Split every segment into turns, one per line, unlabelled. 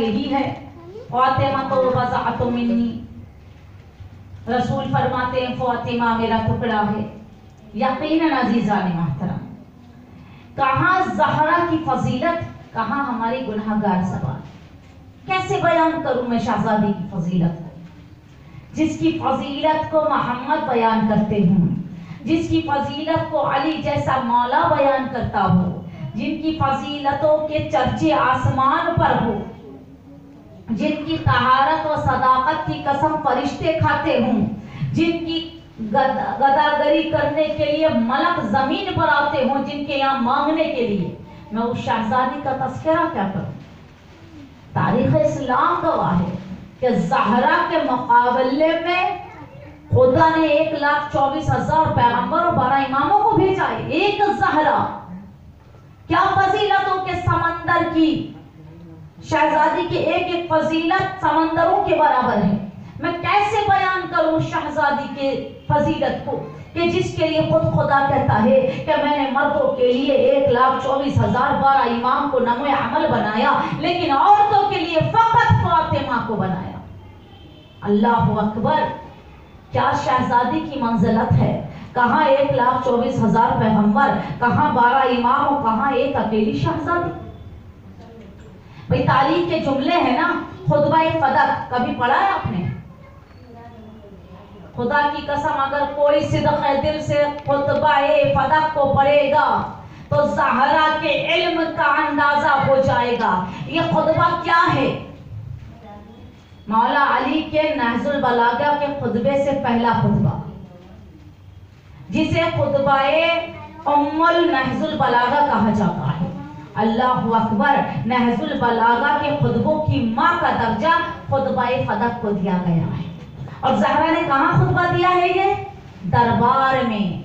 यही है, फातिमा तो बज़अतु मिन्नी, रसूल फरमाते हैं फातिमा मेरा टुकड़ा है। यकीनन अजीज़ान मोहतरम, कहाँ ज़हरा की फजीलत, कहाँ हमारी गुनहगार ज़बान। कैसे बयान करूं मैं शहजादी की फजीलत को, जिसकी फजीलत को मोहम्मद बयान करते हूँ, जिसकी फजीलत को अली जैसा मौला बयान करता हो, जिनकी फजीलतों के चर्चे आसमान पर हो, जिनकी तहारत व सदाकत की कसम फरिश्ते खाते हों, जिनकी गदागरी करने के लिए मलक जमीन पर आते हों, जिनके यहाँ मांगने के लिए, मैं उस शहजादी का तस्करा क्या करूं। तारीख इस्लाम गवाह है कि ज़हरा के मुकाबले में खुदा ने 1,24,000 पैगंबर और 12 इमामों को भेजा है। एक ज़हरा क्या फजीलतों के समंदर की, शहजादी की एक एक फजीलत समंदरों के बराबर है। मैं कैसे बयान करूं शहजादी के फजीलत को कि जिसके लिए खुद खुदा कहता है कि मैंने मर्दों के लिए 1,24,000 12 इमाम को नमो अमल बनाया, लेकिन औरतों के लिए फकत फातिमा को बनाया। अल्लाह अकबर, क्या शहजादी की मंजिलत है। कहाँ 1,24,000 पैगंबर, कहाँ 12 इमाम और कहाँ एक अकेली शहजादी। भाई तालीम के जुमले हैं ना, खुतबा फदक कभी पढ़ा है आपने? खुदा की कसम अगर कोई सिद्क़े दिल से खुतबा फदक को पढ़ेगा तो ज़हरा के इल्म का अंदाजा हो जाएगा। ये खुतबा क्या है? मौला अली के नहजुल बलागा के खुतबे से पहला खुतबा, जिसे खुतबाए उम्मुल नहजुल बलागा कहा जाता है। अल्लाहु अकबर, नहजुल बलागा के खुतबों की माँ का दर्जा खुतबाए फदक को दिया गया है। और ज़हरा ने कहाँ खुतबा दिया है? ये दरबार में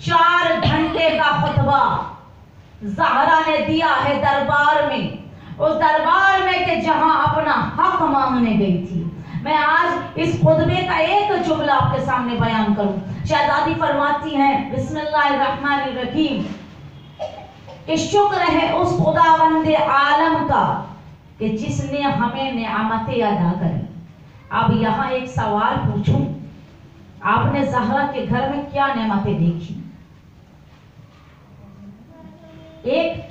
4 घंटे का खुतबा ज़हरा ने दिया है दरबार में, उस दरबार में के जहां अपना हक मांगने गई थी। मैं आज इस खुतबे का एक जुमला आपके सामने बयान करूं। शहजादी फरमाती हैं बिस्मिल्लाहिर्रहमानिर्रहीम कि शुक्र है उस खुदावंदे आलम का कि जिसने हमें नेमतें अदा करी। अब यहाँ एक सवाल पूछूं, आपने ज़हरा के घर में क्या नेमतें देखी? एक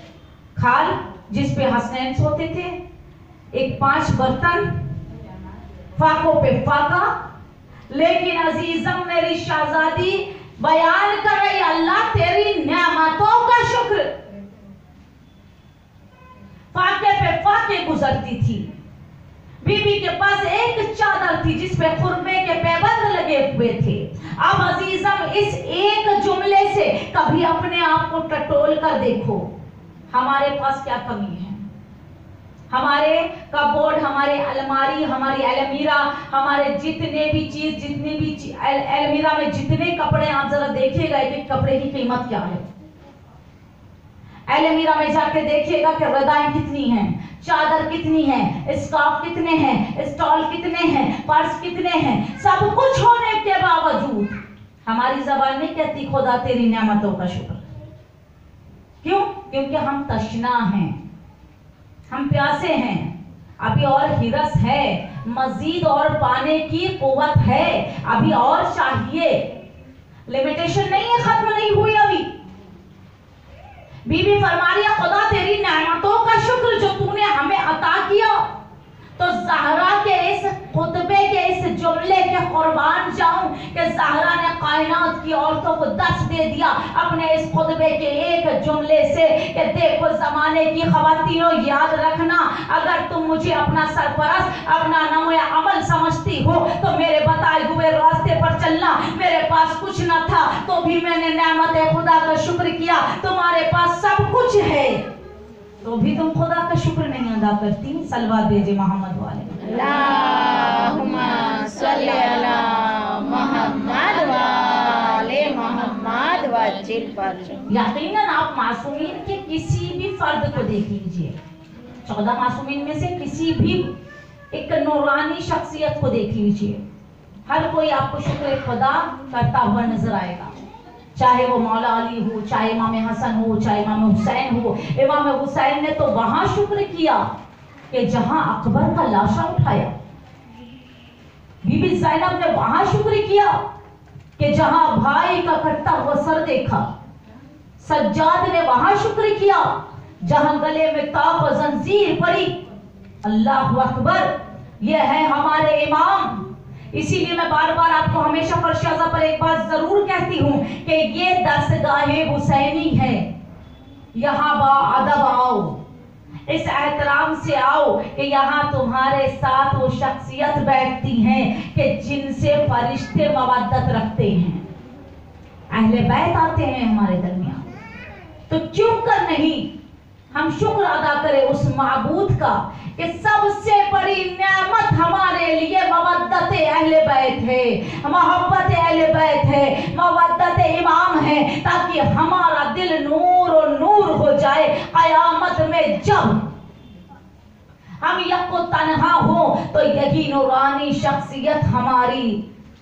खाल जिस पे हसनैन सोते थे, एक 5 बर्तन, फाकों पे फाका। लेकिन अजीजम मेरी शहजादी बयान कर रही, अल्लाह तेरी नेमतों का शुक्र। फाके पे फाके गुजरती थी। बीबी के पास एक चादर थी जिस पे खुरमे के पैबंद लगे हुए थे। अब अजीजम इस एक जुमले से कभी अपने आप को टटोल कर देखो, हमारे पास क्या कमी है। हमारे कपबोर्ड, हमारे अलमारी, हमारी अलमीरा, हमारे जितने भी चीज, जितनी भी अलमीरा में जितने कपड़े, आप जरा देखिएगा कि कपड़े की कीमत क्या है। अलमीरा में जाके देखिएगा कि रज़ाएं कितनी हैं, चादर कितनी है, स्कार्फ कितने हैं, स्टॉल कितने हैं, पर्स कितने हैं। सब कुछ होने के बावजूद हमारी जबान नहीं कहती खुदा तेरी नेमतों का शुक्र। क्यों? क्योंकि हम तशना हैं, हम प्यासे हैं, अभी और हिरस है, मजीद और पाने की कुव्वत है, अभी और चाहिए। लिमिटेशन नहीं है, खत्म नहीं हुई अभी। बीबी फरमा रही है खुदा तेरी नेमतों का शुक्र जो तूने हमें अता किया। तो ज़हरा के इस खुतबे के इस जुमले के कुर्बान जाऊं कि ज़हरा ने कायनात की औरतों को दर्श दे दिया अपने इस खुतबे के एक जुमले से कि देखो ज़माने की ख़वातीनों, याद रखना अगर तुम मुझे अपना सरपरस्त, अपना नमो अमल समझती हो तो मेरे बताए हुए रास्ते पर चलना। मेरे पास कुछ न था तो भी मैंने नेमत खुदा का शुक्र किया। तुम्हारे पास सब कुछ है तो भी तुम खुदा का शुक्र नहीं अदा करती। सलवात भेजे मोहम्मद वाले,
अल्लाहुम्मा सल्ली अला मुहम्मद वाले मोहम्मद वजिल पर।
यकीनन आप मासूमीन के किसी भी फर्द को देख लीजिए, 14 मासूमीन में से किसी भी एक नूरानी शख्सियत को देख लीजिए, हर कोई आपको शुक्र खुदा करता हुआ नजर आएगा। चाहे वो मौला अली हो, चाहे इमाम हसन हो, चाहे इमाम हुसैन हो। इमाम हुसैन ने तो वहां शुक्र किया कि जहां अकबर का लाशा उठाया, बीबी ज़ैनब ने वहां शुक्र किया कि जहां भाई का कटता हुआ सर देखा। सज्जाद ने वहां शुक्र किया जहां गले में ताक और जंजीर पड़ी। अल्लाह अकबर, ये है हमारे इमाम। इसीलिए मैं बार बार आपको हमेशा फरशाजा पर एक बात जरूर कहती हूं कि ये दस्तगाहे हुसैनी है। यहाँ बाअदब आओ, इस एहतराम से आओ कि यहाँ तुम्हारे साथ वो शख्सियत बैठती हैं कि जिनसे फरिश्ते मवद्दत रखते हैं। अहले बैत आते हैं हमारे दरमियान, तो क्यों कर नहीं हम शुक्र अदा करें उस माबूद का कि सबसे बड़ी नेमत हमारे लिए मवद्दत अहले बैत है, मोहब्बत अहले बैत है, मवद्दत इमाम है, ताकि हमारा दिल नूर और नूर हो जाए। क़यामत में जब हम यको तन्हा हो तो यही नूरानी शख्सियत हमारी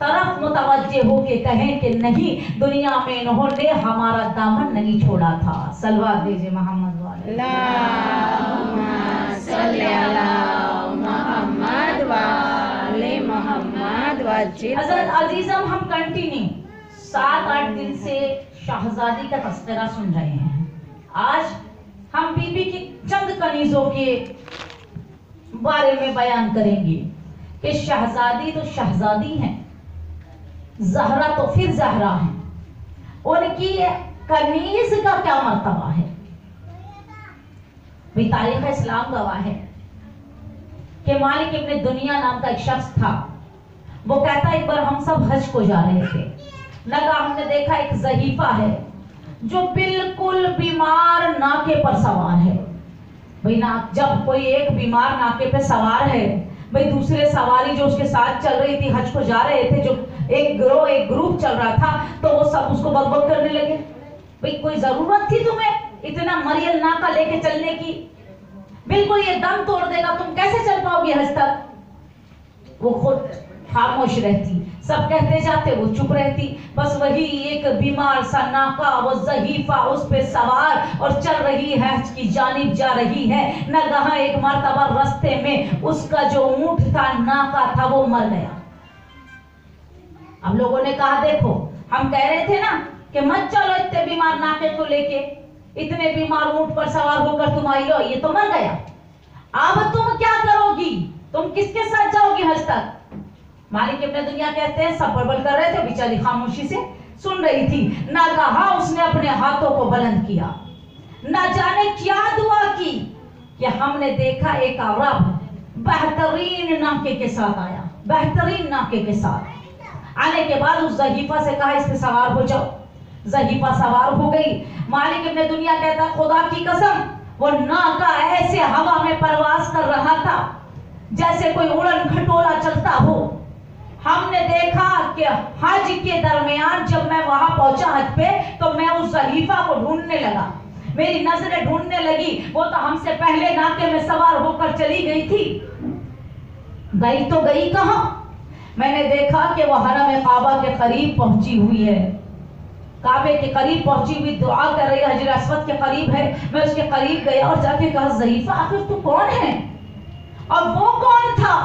तरफ मुतवज्जे हो के कहें कि नहीं, दुनिया में इन्होंने हमारा दामन नहीं छोड़ा था। सलवात भेजे मोहम्मद वाले। हज़रत अजीज़म, हम कंटिन्यू 7-8 दिन से शहजादी का तस्करा सुन रहे हैं। आज हम बीबी की चंद कनीजों के बारे में बयान करेंगे कि शहजादी तो शहजादी हैं, ज़हरा तो फिर ज़हरा है। उनकी कनीज का क्या मर्तबा है? तारीख इस्लाम गवाह है कि मालिक इब्न दुनिया नाम का एक शख्स था। वो कहता, एक बार हम सब हज को जा रहे थे, लगा हमने देखा एक ज़हीफा है जो बिल्कुल बीमार नाके पर सवार है। भाई ना, जब कोई एक बीमार नाके पे सवार है, भाई दूसरे सवारी जो उसके साथ चल रही थी, हज को जा रहे थे, जो एक ग्रुप चल रहा था, तो वो सब उसको बकबक करने लगे। भाई कोई जरूरत थी तुम्हें इतना मरियल नाका लेके चलने की? बिल्कुल ये दम तोड़ देगा, तुम कैसे चल पाओगी हज तक? वो खुद खामोश रहती, सब कहते जाते, वो चुप रहती। बस वही एक बीमार सा नाका, वो ज़हीफा उस पे सवार और चल रही है, हज की जानिब जा रही है। नगाह एक मर्तबा रास्ते में उसका जो ऊंट था, नाका था, वो मर गया। अब लोगों ने कहा, देखो हम कह रहे थे ना कि मत चलो इतने बीमार नाके को लेके, इतने बीमार ऊंट पर सवार होकर तुम आई हो, ये तो मर गया। अब तुम क्या करोगी? तुम किसके साथ जाओगी हज तक? मालिक इब्न दुनिया कहते हैं, सब बड़बड़ कर रहे थे, बेचारी खामोशी से सुन रही थी। ना कहा उसने अपने हाथों को बुलंद किया, ना जाने क्या दुआ की कि हमने देखा एक अरब बेहतरीन नाके के साथ आया, बेहतरीन नाके के साथ आने के बाद उस ज़हीफा से कहा, इस पे सवार हो जाओ। ज़हीफा सवार हो गई। मालिक इब्न दुनिया कहता, खुदा की कसम, वो नाका ऐसे हवा में परवास कर रहा था जैसे कोई उड़न खटोला चलता हो। हमने देखा कि हज के दरमियान जब मैं वहां पहुंचा हज पे, तो मैं उस ज़हीफा को ढूंढने लगा, मेरी नजरें ढूंढने लगी। वो तो हमसे पहले नाके में सवार होकर चली गई थी। गई तो गई कहां? मैंने देखा कि वो हरम काबा के करीब पहुंची हुई है, काबे के करीब पहुंची हुई दुआ कर रही है, हजर अस्वद के करीब है। मैं उसके करीब गया और जाके कहा, ज़हीफा आखिर तू कौन है? और वो कौन था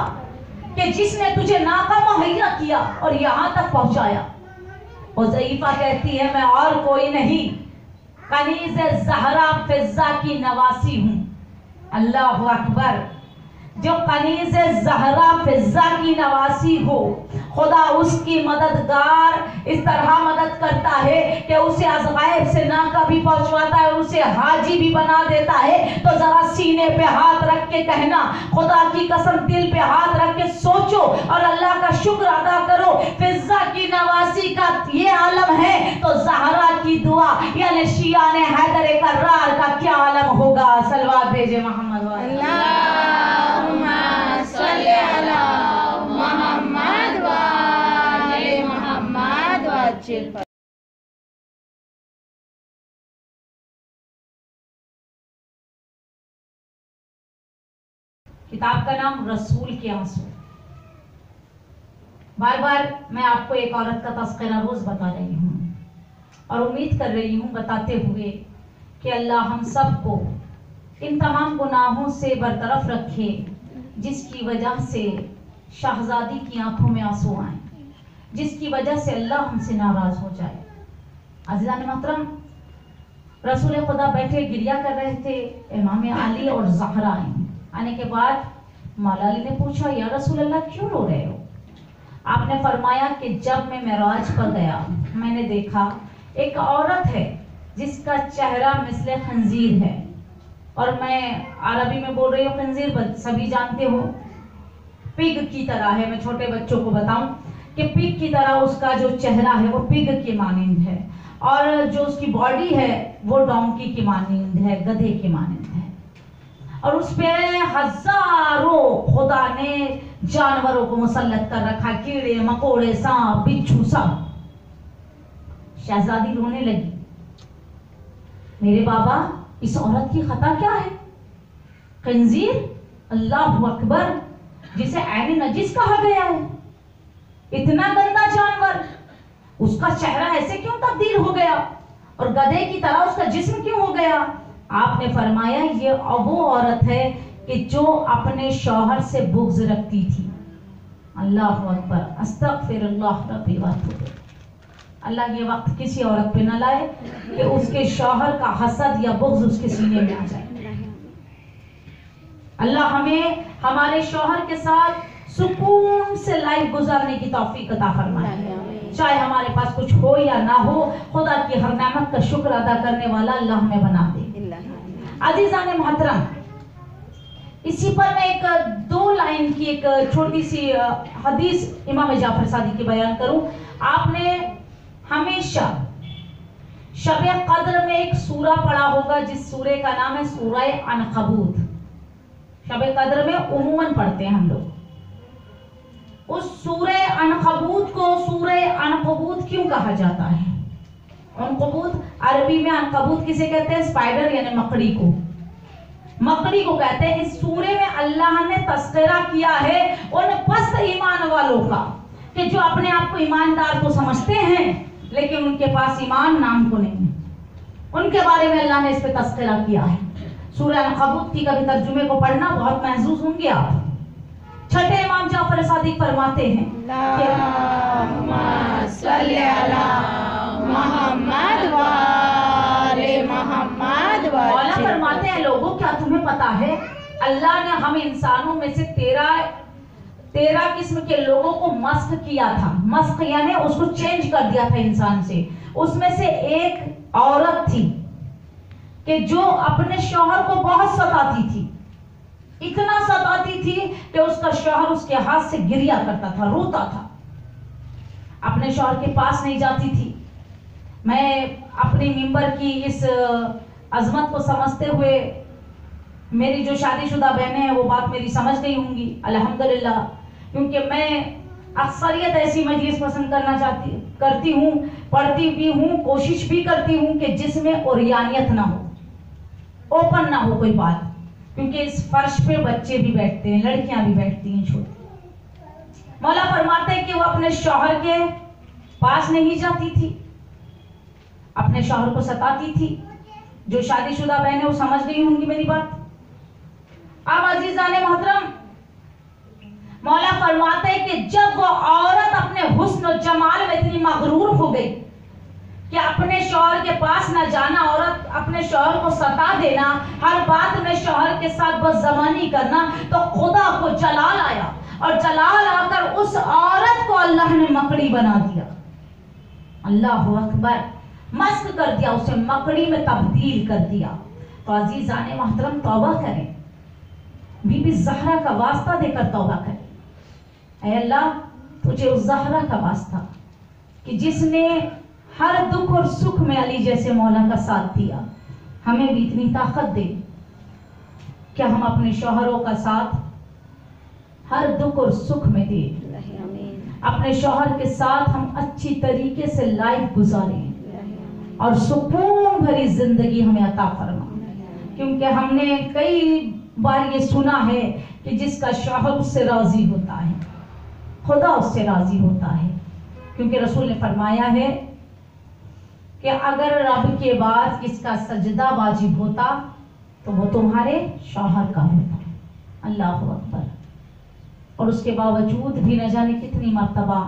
कि जिसने तुझे नाका मुहैया किया और यहाँ तक पहुंचाया? वो ज़हीफा कहती है, मैं और कोई नहीं, कनीज़ ज़हरा फिज़्ज़ा की नवासी हूँ। अल्लाह अकबर। जो कनीज़ ज़हरा फिज़्ज़ा की नवासी हो, खुदा उसकी मददगार इस तरह मदद करता है कि उसे अज़ग़ैब से नाका भी पहुंचवाता है और उसे हाजी भी बना देता है। तो जरा सीने पे हाथ रख के कहना, खुदा की कसम, दिल पे हाथ रख के सोचो और अल्लाह का शुक्र अदा करो। फिज़्ज़ा की नवासी का ये आलम है तो ज़हरा की दुआ यानी शियाने हैदर कर्रार का क्या आलम होगा? सलवात भेजे मोहम्मद वाले। किताब का नाम रसूल के आंसू। बार बार मैं आपको एक औरत का तस्करा रोज बता रही हूँ और उम्मीद कर रही हूँ बताते हुए कि अल्लाह हम सबको इन तमाम गुनाहों से बरतरफ रखे जिसकी वजह से शहजादी की आंखों में आंसू आए, जिसकी वजह से अल्लाह हमसे नाराज हो जाए। अज़ीज़ान मोहतरम, रसूल खुदा बैठे गिरिया कर रहे थे। इमाम अली और ज़हरा आने के बाद मौला अली ने पूछा, या रसूल अल्लाह क्यों रो रहे हो? आपने फरमाया कि जब मैं मेराज पर गया मैंने देखा एक औरत है जिसका चेहरा मिसले खंजीर है, और मैं अरबी में बोल रही हूँ, खंजीर सभी जानते हो पिग की तरह है। मैं छोटे बच्चों को बताऊं कि पिग की तरह उसका जो चेहरा है वो पिग के मानिंद है, और जो उसकी बॉडी है वो डोंकी की मानिंद है, गधे की मानिंद है, और उस पे हजारों खुदा ने जानवरों को मुसल्लत कर रखा, कीड़े मकोड़े सांप बिच्छू सब। शहजादी रोने लगी, मेरे बाबा इस औरत की खता क्या है? खंजीर, अल्लाह अकबर, जिसे ऐन नजिस कहा गया है, इतना गंदा जानवर, उसका चेहरा ऐसे क्यों तब्दील हो गया और गधे की तरह उसका जिस्म क्यों हो गया? आपने फरमाया ये वो औरत है कि जो अपने शौहर से बुग़्ज़ रखती थी। अल्लाह अकबर, अस्तगफिरुल्लाह रब्बी व अतूबु। अल्लाह ये वक्त किसी औरत पे न लाए कि उसके शौहर का हसद या बुग़्ज़ उसके सीने में आ जाए। अल्लाह हमें हमारे शौहर के साथ सुकून से लाइफ गुजारने की तौफीक अता फरमाए। चाहे हमारे पास कुछ हो या ना हो, खुदा की हर नेमत का शुक्र अदा करने वाला अल्लाह हमें बना दे। अज़ीज़ान मोहतरम, इसी पर मैं एक 2 लाइन की एक छोटी सी हदीस इमाम जाफर सादिक की बयान करूं। आपने हमेशा शब कद्र में एक सूरा पढ़ा होगा जिस सूरे का नाम है सूरा अनकबूत। शब कद्र में उमूमन पढ़ते हैं हम लोग। उस सूरे अनकबूत को सूरे अनकबूत क्यों कहा जाता है? अनकबूत अरबी में अनकबूत किसे कहते हैं? स्पाइडर यानी मकड़ी को, मकड़ी को कहते हैं। इस सूरे में अल्लाह ने तस्करा किया है उन पस्त ईमान वालों का कि जो अपने आप को ईमानदार को समझते हैं लेकिन उनके पास ईमान नाम को नहीं है। उनके बारे में अल्लाह ने इस पे तस्करा किया है। सूरह अनकबूत की कभी तर्जुमे को पढ़ना बहुत महसूस होंगे आप। छठे इमाम जाफर सादिक फरमाते हैं मौला फरमाते हैं, लोगों क्या तुम्हें पता है अल्लाह ने हम इंसानों में से 13 किस्म के लोगों को मस्क किया था। मस्क यानी उसको चेंज कर दिया था इंसान से। उसमें से एक औरत थी कि जो अपने शौहर को बहुत सताती थी, इतना सताती थी कि उसका शौहर उसके हाथ से गिरिया करता था, रोता था, अपने शौहर के पास नहीं जाती थी। मैं अपनी मिंबर की इस अजमत को समझते हुए, मेरी जो शादीशुदा बहनें हैं वो बात मेरी समझ गई होंगी अल्हम्दुलिल्लाह, क्योंकि मैं अक्सरियत ऐसी मजलिस पसंद करती हूँ, पढ़ती भी हूँ, कोशिश भी करती हूँ कि जिसमें उरियानियत ना हो, ओपन ना हो कोई बात, क्योंकि इस फर्श पे बच्चे भी बैठते हैं, लड़कियां भी बैठती हैं छोटी। मौला फरमाते हैं कि वो अपने शौहर के पास नहीं जाती थी, अपने शौहर को सताती थी। जो शादीशुदा बहन है वो समझ गई होंगी मेरी बात। अब अजीजाने मोहतरम, मौला फरमाते हैं कि जब वो औरत अपने हुस्न और जमाल में इतनी मगरूर हो गई कि अपने शौहर के पास न जाना, औरत अपने शौहर को सता देना, हर बात में शौहर के साथ बदज़बानी करना, तो खुदा को जलाल आया और जलाल आकर उस औरत को अल्लाह ने मकड़ी बना दिया। अल्लाह अकबर, मस्क कर दिया, उसे मकड़ी में तब्दील कर दिया। तो अजीजाने मोहतरम, तौबा करें, बीबी ज़हरा का वास्ता देकर तौबा करें। ऐ अल्लाह, तुझे उस ज़हरा का वास्ता कि जिसने हर दुख और सुख में अली जैसे मौला का साथ दिया, हमें भी इतनी ताकत दे कि हम अपने शौहरों का साथ हर दुख और सुख में दें, अपने शौहर के साथ हम अच्छी तरीके से लाइफ गुजारें और सुकून भरी जिंदगी हमें अता फरमा। क्योंकि हमने कई बार ये सुना है कि जिसका शौहर उससे राजी होता है, खुदा उससे राजी होता है। क्योंकि रसूल ने फरमाया है कि अगर रब के बाद किसका सजदा वाजिब होता तो वो तुम्हारे शौहर का होता है। अल्लाह अकबर। और उसके बावजूद भी न जाने कितनी मर्तबा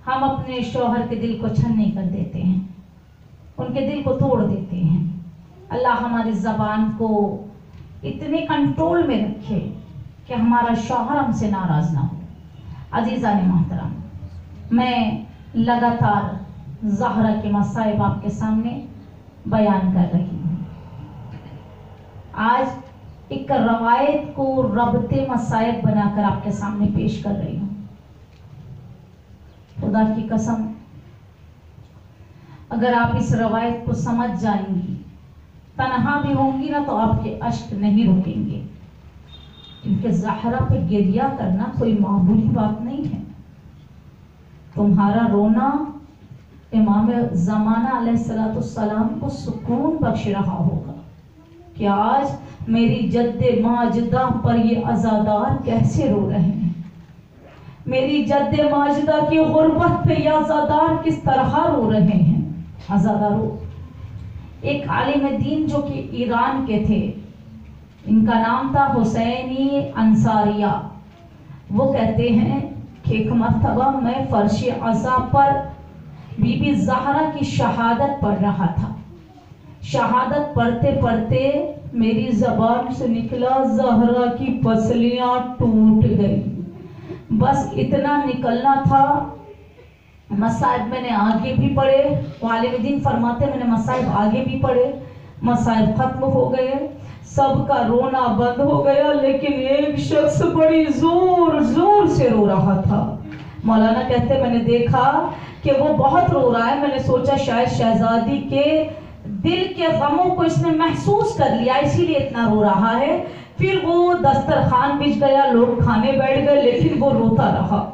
हम अपने शौहर के दिल को छन्नी कर देते हैं, उनके दिल को तोड़ देते हैं। अल्लाह हमारी ज़बान को इतने कंट्रोल में रखे कि हमारा शौहर हमसे नाराज ना हो। अजीज़ान मोहतरम, मैं लगातार ज़हरा के मसाइब आपके सामने बयान कर रही हूँ। आज एक रवायत को रबते मसाइब बनाकर आपके सामने पेश कर रही हूँ। खुदा की कसम, अगर आप इस रवायत को समझ जाएंगी, तनहा भी होंगी ना तो आपके अश्क नहीं रुकेंगे, क्योंकि ज़हरा पे गिरिया करना कोई मामूली बात नहीं है। तुम्हारा रोना इमाम ज़माना अलैहिस्सलाम को सुकून बख्श रहा होगा कि आज मेरी जद्दे माजिदा पर ये अज़ादार कैसे रो रहे हैं, मेरी जद्दे माजिदा की गुर्बत पे ये अज़ादार किस तरह रो रहे हैं। अज़ादारों, एक आलिम दीन जो कि ईरान के थे, इनका नाम था हुसैनी अंसारिया। वो कहते हैं कि एक मर्तबा मैं फर्श अज़ा पर बीबी ज़हरा की शहादत पढ़ रहा था। शहादत पढ़ते पढ़ते मेरी ज़बान से निकला, ज़हरा की पसलियां टूट गई। बस इतना निकलना था। मसाइब मैंने आगे भी पढ़े, वालिम दीन फरमाते मैंने मसाइब आगे भी पढ़े, मसाइब खत्म हो गए, सबका रोना बंद हो गया, लेकिन एक शख्स बड़ी जोर जोर से रो रहा था। मौलाना कहते मैंने देखा कि वो बहुत रो रहा है। मैंने सोचा शायद शहजादी के दिल के गमों को इसने महसूस कर लिया, इसीलिए इतना रो रहा है। फिर वो दस्तरखान बिछ गया, लोग खाने बैठ गए, लेकिन वो रोता रहा।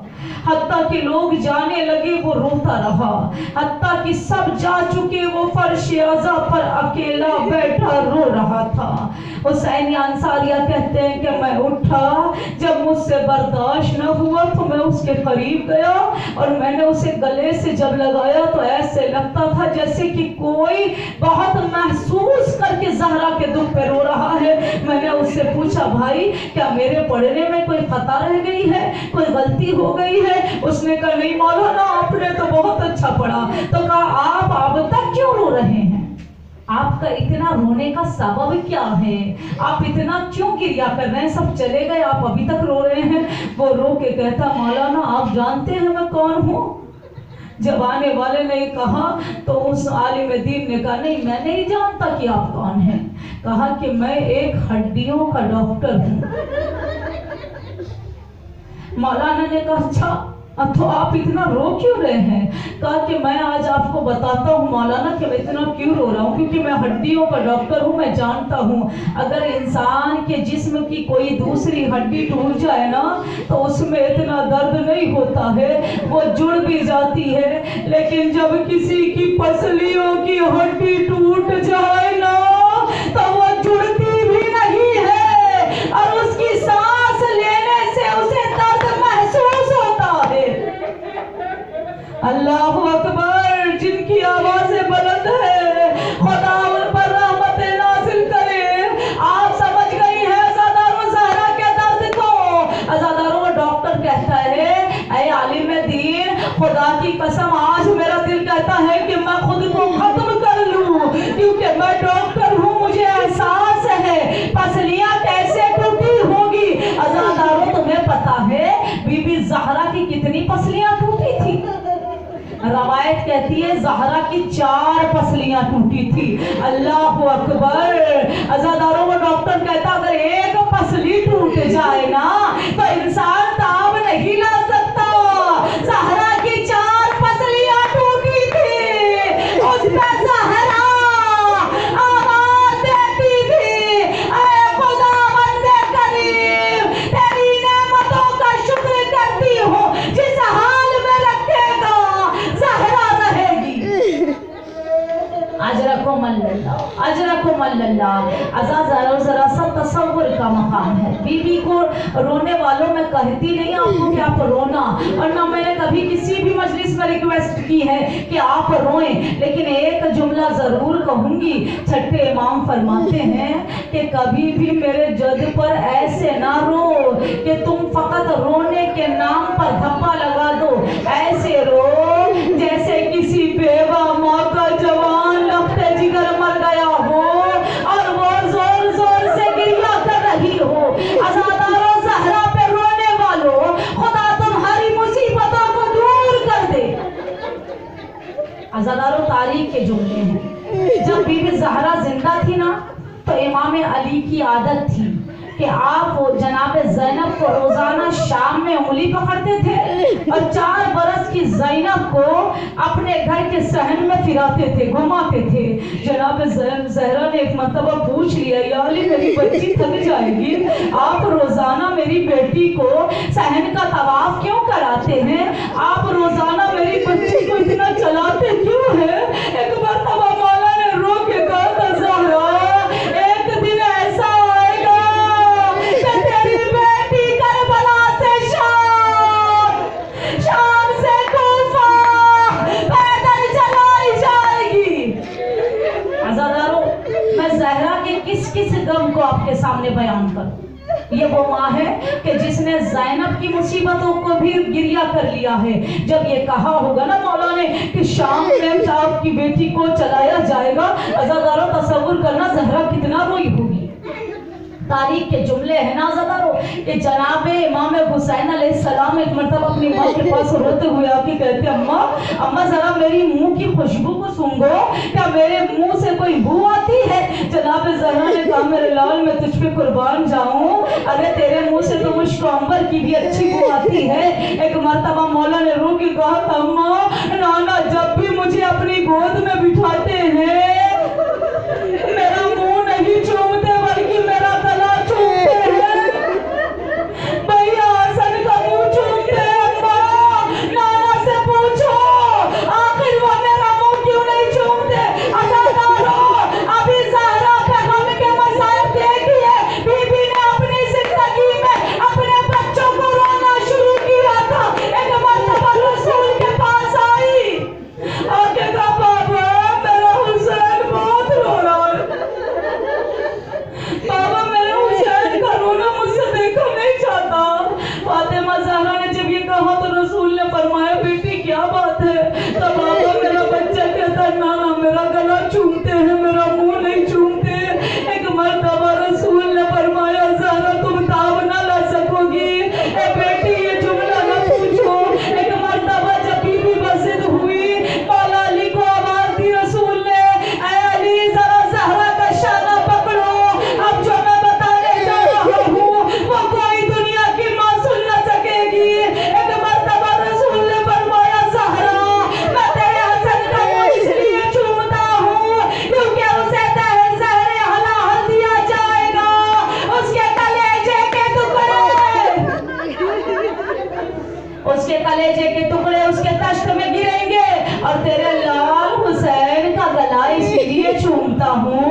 हत्ता कि लोग जाने लगे, वो रोता रहा। हत्ता कि सब जा चुके, वो फर्श अज़ा पर अकेला बैठा रो रहा था। हुसैनी अंसारिया कहते हैं कि मैं उठा, जब मुझसे बर्दाश्त न हुआ तो मैं उसके करीब गया और मैंने उसे गले से जब लगाया तो ऐसे लगता था जैसे कि कोई बहुत महसूस करके ज़हरा के दुख पे रो रहा है। मैंने उससे पूछा, भाई क्या मेरे पढ़ने में कोई खता रह गई है, कोई गलती हो गई है? उसने कहा नहीं मौलाना, आपने तो बहुत अच्छा पढ़ा। तो कहा आप अब तक क्यों रो रहे हैं? आपका इतना रोने का सबब क्या है? आप इतना क्यों गिरिया कर रहे हैं? सब चले गए, आप अभी तक रो रहे हैं। वो रो के कहता, मौलाना आप जानते हैं मैं कौन हूँ? जब आने वाले ने कहा तो उस आलिम दीन ने कहा, नहीं मैं नहीं जानता कि आप कौन हैं। कहा कि मैं एक हड्डियों का डॉक्टर हूँ। मौलाना ने कहा, अच्छा तो आप इतना रो क्यों रहे हैं? कहा कि मैं आज आपको बताता हूँ मौलाना कि मैं इतना क्यों रो रहा हूँ, क्योंकि मैं हड्डियों का डॉक्टर हूँ। मैं जानता हूँ अगर इंसान के जिस्म की कोई दूसरी हड्डी टूट जाए ना तो उसमें इतना दर्द नहीं होता है, वो जुड़ भी जाती है। लेकिन जब किसी की पसलियों की हड्डी टूट जाए ना तो वो जुड़ती भी नहीं है और उसकी सांस लेने से उसे दर्द महसूस होता है। अल्लाह अकबर। जिनकी आवाज़ें बुलंद है, खुदा उन पर रहमत नाज़िल करे। आप समझ गई है अज़ादारों ज़हरा के दर्द को। अज़ादारों को डॉक्टर कहता है, ऐ आलिम दीन, खुदा की कसम आज मेरा दिल कहता है कि मैं खुद को खत्म कर लूं, क्योंकि मैं डॉक्टर हूँ, मुझे एहसास है पसलियां कैसे टूटी होगी। अज़ादारों तुम्हें पता है बीबी ज़हरा की कितनी पसलियां टूटी थी? रवायत कहती है ज़हरा की 4 पसलियां टूटी थी। अल्लाह अकबर। अज़ादारों को डॉक्टर कहता अगर एक पसली टूट जाए ना तो इंसान ताब नहीं ला सकता। ज़हरा की 4 पसलियां टूटी थी, उस पे ज़हरा आवाज़ देती थी, ऐ खुदा बंदे करीम, तेरी नेमतों का शुक्र करती हूँ, जिस हाल में रखेगा ज़हरा रहेगी। अजरकुम अल्लाह, अजरकुम अल्लाह। अज़ाज़ जरा सा तसव्वुर का मकाम है। बीबी को रोने वालों में कहती नहीं आपको कि आप रोना, और ना मैंने कभी किसी भी मजलिस में रिक्वेस्ट की है कि आप रोएं, लेकिन एक जुमला जरूर कहूंगी। छठे इमाम फरमाते हैं कि कभी भी मेरे जद पर ऐसे ना रो कि तुम फकत रोने के नाम पर धब्बा लगा दो। ऐसे रो जैसे किसी बेवा माँ का जवान लफ्ते जिगर मर गया हो और वो जोर जोर से गिरिया कर रही हो। अज़ादारों, ज़हरा पे रोने वालों, खुदा तुम्हारी मुसीबतों को दूर कर दे। अज़ादारों, तारीख के जुमले हैं। जब बीबी ज़हरा जिंदा थी ना, तो इमाम अली की आदत थी कि आप जनाब ज़ैनब को रोजाना शाम में उंगली पकड़ते थे और 4 बरस की ज़ैनब को अपने घर के सहन में फिराते थे, घुमाते थे। जनाब ज़हरा ने एक मर्तबा पूछ लिया, या अली मेरी बच्ची थक जाएगी, आप रोजाना मेरी बेटी को सहन का तवाफ क्यों कराते हैं? आप रोजाना मेरी बच्ची को इतना चलाते क्यों है? एक मर्तबा मौला ने रो के कहा था, ज़हरा एक दिन ऐसा किस गम को आपके सामने बयान करूं। ये वो माँ है कि जिसने ज़ैनब की मुसीबतों को भी गिरिया कर लिया है। जब ये कहा होगा ना मौला ने कि शाम में आपकी बेटी को चलाया जाएगा, अज़ादारों तसव्वुर करना ज़हरा कितना रोई होगी। तारीख के जुमले हैं ना अज़ादारों कि जनाब इमाम हुसैन अलैहिस्सलाम एक मर्तबा अपनी माँ के पास रोते हुए आके कहते, अम्मा अम्मा जरा मेरी मुंह की खुशबू को सूंघो, क्या मेरे मुंह से कोई बू आती है? जनाब ज़हरा ने कहा, मेरे लाल मैं तुझ पे कुर्बान जाऊं, अरे तेरे मुंह से तो मुश्क अंबर की भी अच्छी बू आती है। एक मर्तबा मौला ने रो के कहा था, अम्मा नाना जब भी मुझे अपनी गोद में बिठाते हैं मेरा मुंह नहीं चूमते बल्कि मेरा गला चूमते हैं। भैया हसन का मुंह चूमते हैं। अम्मा नाना से पूछो आखिर वो मेरा मुंह क्यों नहीं चूमते? अज़ादारों, अभी ज़हरा पे गम के मसाइब देखिए। बीबी ने अपनी जिंदगी में अपने बच्चों को रोना शुरू किया था। एक मर्तबा रसूल के पास आई और कहा, बाबा मेरा हुसैन बहुत रो रहा है, बाबा मेरे हुसैन का रोना मुझसे देखा नहीं चाहता। फातिमा ज़हरा ने जब ये कहा तो रसूल ने फरमाया, बेटी क्या बात है? तो बाबा मेरा बच्चा कहता है, नाना मेरा गला चूमते हैं, मेरा मुंह नहीं चूमते। एक मर्तबा रसूल ने फरमाया, ज़हरा तुम ताब ना ला सकोगी, ए बेटी ये जुमला ना पूछो। एक मर्तबा जब बीबी बसिद हुई, मौला अली को आवाज दी रसूल ने, ऐ अली जरा ज़हरा का शाना पकड़ो, अब जो मैं बताने जा रहा हूँ वो कोई दुनिया की माँ सुन न सकेगी। एक मर्तबा रसूल ने फरमाया, ज़हरा मैं तेरे हसन का मुंह इसलिए चूमता हूँ क्योंकि उसे ज़हरे हलाल दिया जाएगा, उसके कलेजे के टुकड़े उसके तश्त में गिरेंगे और तेरे लाल हुसैन का गला इसलिए चूमता हूँ